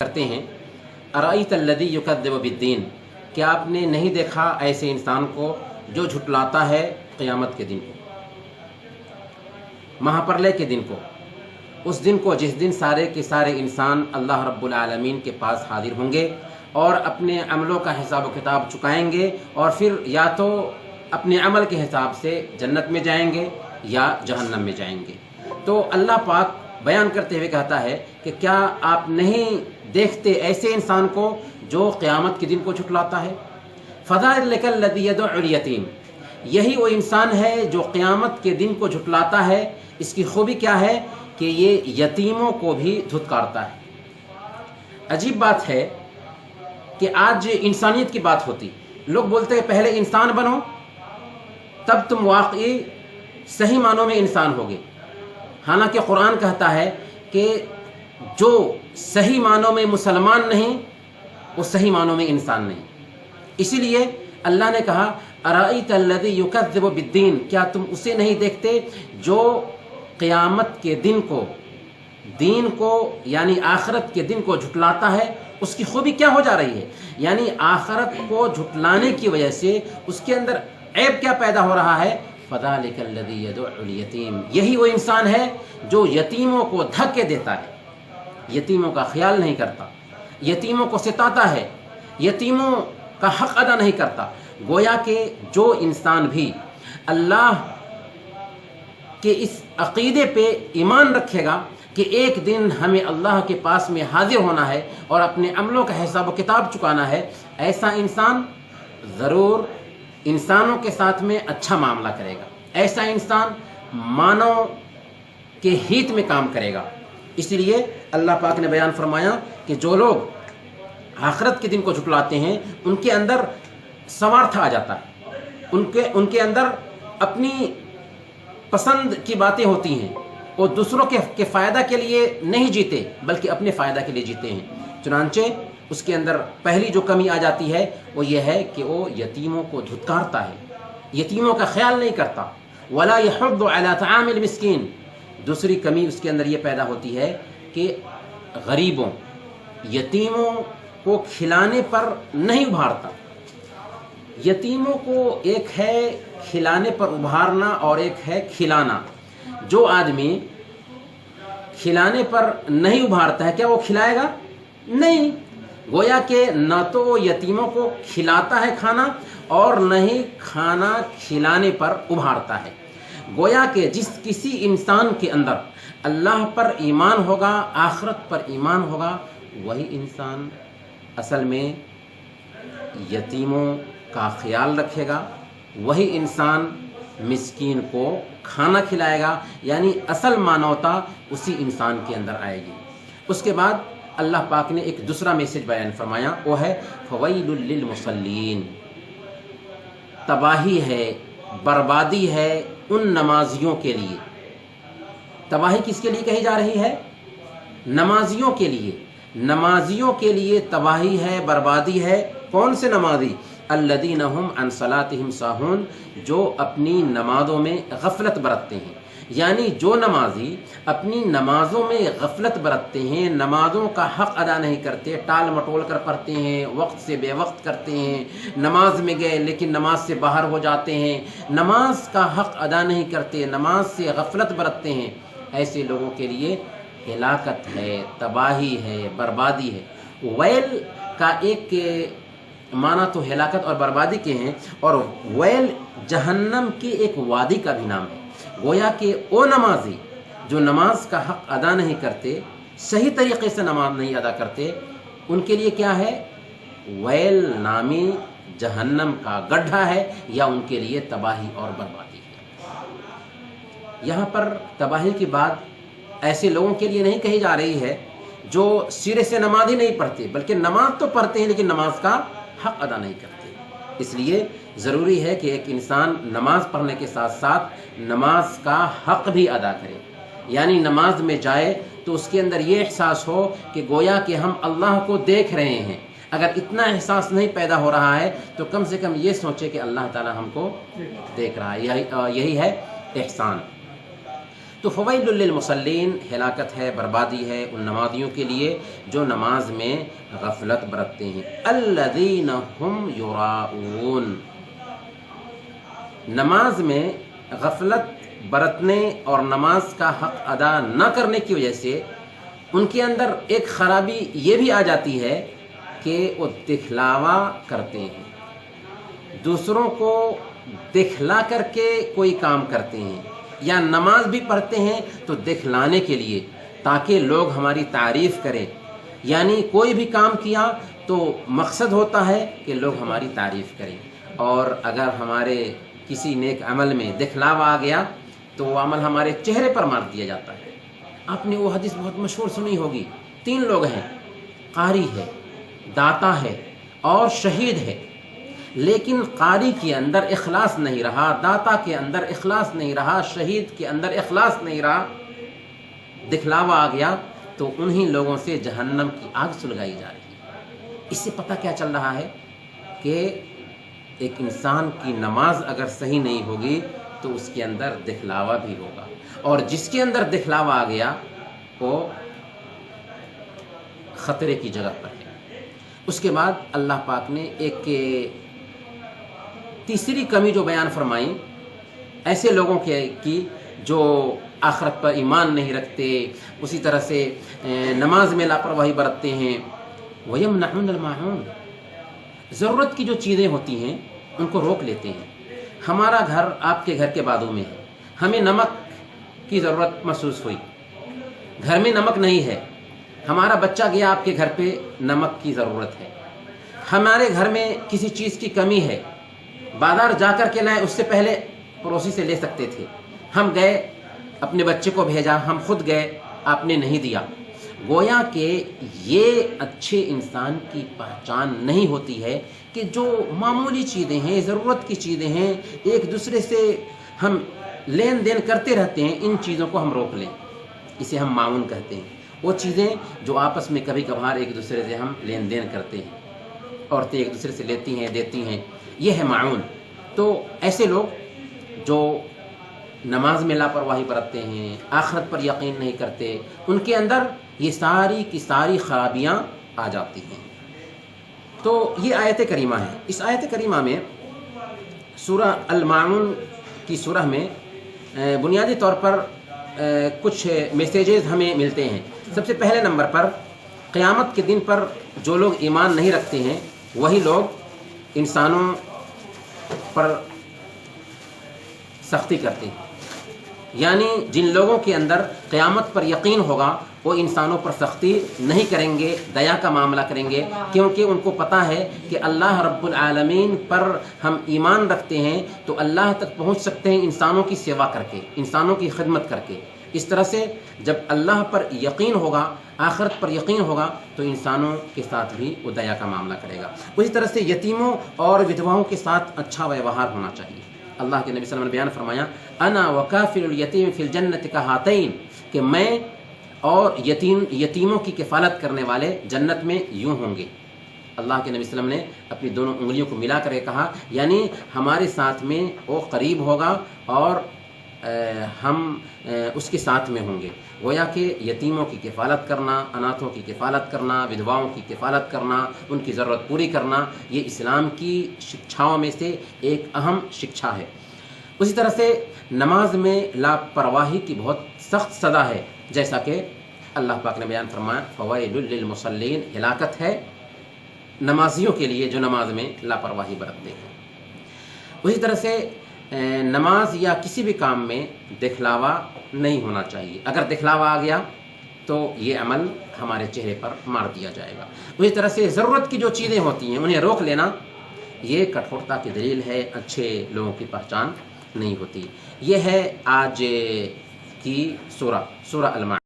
کرتے ہیں ارأیت الذی یکذب بالدین، کیا آپ نے نہیں دیکھا ایسے انسان کو جو جھٹلاتا ہے قیامت کے دن کو، مہاپرلے کے دن کو، اس دن کو جس دن سارے کے سارے انسان اللہ رب العالمین کے پاس حاضر ہوں گے اور اپنے عملوں کا حساب و کتاب چکائیں گے، اور پھر یا تو اپنے عمل کے حساب سے جنت میں جائیں گے یا جہنم میں جائیں گے۔ تو اللہ پاک بیان کرتے ہوئے کہتا ہے کہ کیا آپ نہیں دیکھتے ایسے انسان کو جو قیامت کے دن کو جھٹلاتا ہے؟ فذلک الذی یدع الیتیم، یہی وہ انسان ہے جو قیامت کے دن کو جھٹلاتا ہے۔ اس کی خوبی کیا ہے کہ یہ یتیموں کو بھی دھتکارتا ہے۔ عجیب بات ہے کہ آج انسانیت کی بات ہوتی، لوگ بولتے ہیں پہلے انسان بنو تب تم واقعی صحیح معنوں میں انسان ہوگے، حالانکہ قرآن کہتا ہے کہ جو صحیح معنوں میں مسلمان نہیں وہ صحیح معنوں میں انسان نہیں۔ اسی لیے اللہ نے کہا ارأیت الذی یکذب بالدین، کیا تم اسے نہیں دیکھتے جو قیامت کے دن کو یعنی آخرت کے دن کو جھٹلاتا ہے۔ اس کی خوبی کیا ہو جا رہی ہے؟ یعنی آخرت کو جھٹلانے کی وجہ سے اس کے اندر عیب کیا پیدا ہو رہا ہے؟ فذلک الذی یدع الیتیم، یہی وہ انسان ہے جو یتیموں کو دھکے دیتا ہے، یتیموں کا خیال نہیں کرتا، یتیموں کو ستاتا ہے، یتیموں کا حق ادا نہیں کرتا۔ گویا کہ جو انسان بھی اللہ کے اس عقیدے پہ ایمان رکھے گا کہ ایک دن ہمیں اللہ کے پاس میں حاضر ہونا ہے اور اپنے عملوں کا حساب و کتاب چکانا ہے، ایسا انسان ضرور انسانوں کے ساتھ میں اچھا معاملہ کرے گا، ایسا انسان مانو کے ہیت میں کام کرے گا۔ اس لیے اللہ پاک نے بیان فرمایا کہ جو لوگ آخرت کے دن کو جھٹلاتے ہیں ان کے اندر سوارتھ آ جاتا ہے، ان کے اندر اپنی پسند کی باتیں ہوتی ہیں، وہ دوسروں کے فائدہ کے لیے نہیں جیتے بلکہ اپنے فائدہ کے لیے جیتے ہیں۔ چنانچہ اس کے اندر پہلی جو کمی آ جاتی ہے وہ یہ ہے کہ وہ یتیموں کو دھتکارتا ہے، یتیموں کا خیال نہیں کرتا۔ ولا یحض علی طعام المسکین، دوسری کمی اس کے اندر یہ پیدا ہوتی ہے کہ غریبوں، یتیموں کو کھلانے پر نہیں ابھارتا۔ یتیموں کو ایک ہے کھلانے پر ابھارنا اور ایک ہے کھلانا۔ جو آدمی کھلانے پر نہیں ابھارتا ہے کیا وہ کھلائے گا؟ نہیں۔ گویا کہ نہ تو وہ یتیموں کو کھلاتا ہے کھانا اور نہ ہی کھانا کھلانے پر ابھارتا ہے۔ گویا کہ جس کسی انسان کے اندر اللہ پر ایمان ہوگا، آخرت پر ایمان ہوگا، وہی انسان اصل میں یتیموں کا خیال رکھے گا، وہی انسان مسکین کو کھانا کھلائے گا، یعنی اصل مانوتا اسی انسان کے اندر آئے گی۔ اس کے بعد اللہ پاک نے ایک دوسرا میسج بیان فرمایا، وہ ہے فویل للمصلین، تباہی ہے، بربادی ہے ان نمازیوں کے لیے۔ تباہی کس کے لیے کہی جا رہی ہے؟ نمازیوں کے لیے۔ نمازیوں کے لیے تباہی ہے، بربادی ہے۔ کون سے نمازی؟ الذین هم عن صلاتهم ساہون، جو اپنی نمازوں میں غفلت برتتے ہیں۔ یعنی جو نمازی اپنی نمازوں میں غفلت برتتے ہیں، نمازوں کا حق ادا نہیں کرتے، ٹال مٹول کر پڑھتے ہیں، وقت سے بے وقت کرتے ہیں، نماز میں گئے لیکن نماز سے باہر ہو جاتے ہیں، نماز کا حق ادا نہیں کرتے، نماز سے غفلت برتتے ہیں، ایسے لوگوں کے لیے ہلاکت ہے، تباہی ہے، بربادی ہے۔ ویل کا ایک معنی تو ہلاکت اور بربادی کے ہیں، اور ویل جہنم کی ایک وادی کا بھی نام ہے۔ گویا کہ وہ نمازی جو نماز کا حق ادا نہیں کرتے، صحیح طریقے سے نماز نہیں ادا کرتے، ان کے لیے کیا ہے؟ ویل نامی جہنم کا گڈھا ہے، یا ان کے لیے تباہی اور بربادی ہے۔ یہاں پر تباہی کی بات ایسے لوگوں کے لیے نہیں کہی جا رہی ہے جو سرے سے نماز ہی نہیں پڑھتے، بلکہ نماز تو پڑھتے ہیں لیکن نماز کا حق ادا نہیں کرتے۔ اس لیے ضروری ہے کہ ایک انسان نماز پڑھنے کے ساتھ ساتھ نماز کا حق بھی ادا کرے، یعنی نماز میں جائے تو اس کے اندر یہ احساس ہو کہ گویا کہ ہم اللہ کو دیکھ رہے ہیں۔ اگر اتنا احساس نہیں پیدا ہو رہا ہے تو کم سے کم یہ سوچے کہ اللہ تعالی ہم کو دیکھ رہا ہے، یہی ہے احسان۔ تو فویل للمصلین، ہلاکت ہے، بربادی ہے ان نمازیوں کے لیے جو نماز میں غفلت برتتے ہیں۔ الذین هم یراؤون، نماز میں غفلت برتنے اور نماز کا حق ادا نہ کرنے کی وجہ سے ان کے اندر ایک خرابی یہ بھی آ جاتی ہے کہ وہ دکھلاوا کرتے ہیں، دوسروں کو دکھلا کر کے کوئی کام کرتے ہیں، یا نماز بھی پڑھتے ہیں تو دکھلانے کے لیے تاکہ لوگ ہماری تعریف کریں، یعنی کوئی بھی کام کیا تو مقصد ہوتا ہے کہ لوگ ہماری تعریف کریں، اور اگر ہمارے کسی نیک عمل میں دکھلاوا آ گیا تو وہ عمل ہمارے چہرے پر مار دیا جاتا ہے۔ آپ نے وہ حدیث بہت مشہور سنی ہوگی، 3 لوگ ہیں، قاری ہے، داتا ہے اور شہید ہے، لیکن قاری کے اندر اخلاص نہیں رہا، داتا کے اندر اخلاص نہیں رہا، شہید کے اندر اخلاص نہیں رہا، دکھلاوا آ گیا تو انہی لوگوں سے جہنم کی آگ سلگائی جا رہی ہے۔ اس سے پتہ کیا چل رہا ہے کہ ایک انسان کی نماز اگر صحیح نہیں ہوگی تو اس کے اندر دکھلاوا بھی ہوگا، اور جس کے اندر دکھلاوا آ گیا وہ خطرے کی جگہ پر ہے۔ اس کے بعد اللہ پاک نے ایک تیسری کمی جو بیان فرمائی ایسے لوگوں کی جو آخرت پر ایمان نہیں رکھتے، اسی طرح سے نماز میں لاپرواہی برتتے ہیں۔ وَيَمْنَعُونَ الْمَاعُونَ، ضرورت کی جو چیزیں ہوتی ہیں ان کو روک لیتے ہیں۔ ہمارا گھر آپ کے گھر کے بازو میں ہے، ہمیں نمک کی ضرورت محسوس ہوئی، گھر میں نمک نہیں ہے، ہمارا بچہ گیا آپ کے گھر پہ، نمک کی ضرورت ہے۔ ہمارے گھر میں کسی چیز کی کمی ہے، بازار جا کر کے لائیں، اس سے پہلے پڑوسی سے لے سکتے تھے، ہم گئے اپنے بچے کو بھیجا، ہم خود گئے، آپ نے نہیں دیا۔ گویا کہ یہ اچھے انسان کی پہچان نہیں ہوتی ہے کہ جو معمولی چیزیں ہیں، ضرورت کی چیزیں ہیں، ایک دوسرے سے ہم لین دین کرتے رہتے ہیں، ان چیزوں کو ہم روک لیں، اسے ہم معاون کہتے ہیں۔ وہ چیزیں جو آپس میں کبھی کبھار ایک دوسرے سے ہم لین دین کرتے ہیں، عورتیں ایک دوسرے سے لیتی ہیں دیتی ہیں، یہ ہے معاون۔ تو ایسے لوگ جو نماز میں لاپرواہی برتتے ہیں، آخرت پر یقین نہیں کرتے، ان کے اندر یہ ساری کی ساری خرابیاں آ جاتی ہیں۔ تو یہ آیت کریمہ ہے۔ اس آیت کریمہ میں سورہ الماعون کی سورہ میں بنیادی طور پر کچھ میسیجز ہمیں ملتے ہیں۔ سب سے پہلے نمبر پر قیامت کے دن پر جو لوگ ایمان نہیں رکھتے ہیں وہی لوگ انسانوں پر سختی کرتے ہیں، یعنی جن لوگوں کے اندر قیامت پر یقین ہوگا وہ انسانوں پر سختی نہیں کریں گے، دیا کا معاملہ کریں گے، کیونکہ ان کو پتہ ہے کہ اللہ رب العالمین پر ہم ایمان رکھتے ہیں تو اللہ تک پہنچ سکتے ہیں انسانوں کی سیوا کر کے، انسانوں کی خدمت کر کے۔ اس طرح سے جب اللہ پر یقین ہوگا، آخرت پر یقین ہوگا تو انسانوں کے ساتھ بھی وہ دیا کا معاملہ کرے گا۔ اسی طرح سے یتیموں اور ودھواؤں کے ساتھ اچھا ویوہار ہونا چاہیے۔ اللہ کے نبی صلی اللہ علیہ وسلم نے بیان فرمایا، انا وکافل الیتیم فی الجنت کہاتین، کہ میں اور یتیموں کی کفالت کرنے والے جنت میں یوں ہوں گے۔ اللہ کے نبی صلی اللہ علیہ وسلم نے اپنی دونوں انگلیوں کو ملا کر کے کہا، یعنی ہمارے ساتھ میں وہ قریب ہوگا اور ہم اس کے ساتھ میں ہوں گے۔ گویا کہ یتیموں کی کفالت کرنا، اناتھوں کی کفالت کرنا، ودھواؤں کی کفالت کرنا، ان کی ضرورت پوری کرنا، یہ اسلام کی شکچھاؤں میں سے ایک اہم شکچھا ہے۔ اسی طرح سے نماز میں لاپرواہی کی بہت سخت سزا ہے، جیسا کہ اللہ پاک نے بیان فرمایا، فویل للمصلین، ہلاکت ہے نمازیوں کے لیے جو نماز میں لاپرواہی برتتے ہیں۔ اسی طرح سے نماز یا کسی بھی کام میں دکھلاوا نہیں ہونا چاہیے، اگر دکھلاوا آ گیا تو یہ عمل ہمارے چہرے پر مار دیا جائے گا۔ اسی طرح سے ضرورت کی جو چیزیں ہوتی ہیں انہیں روک لینا، یہ کٹھورتا کی دلیل ہے، اچھے لوگوں کی پہچان نہیں ہوتی۔ یہ ہے آج کی سورہ الماعون۔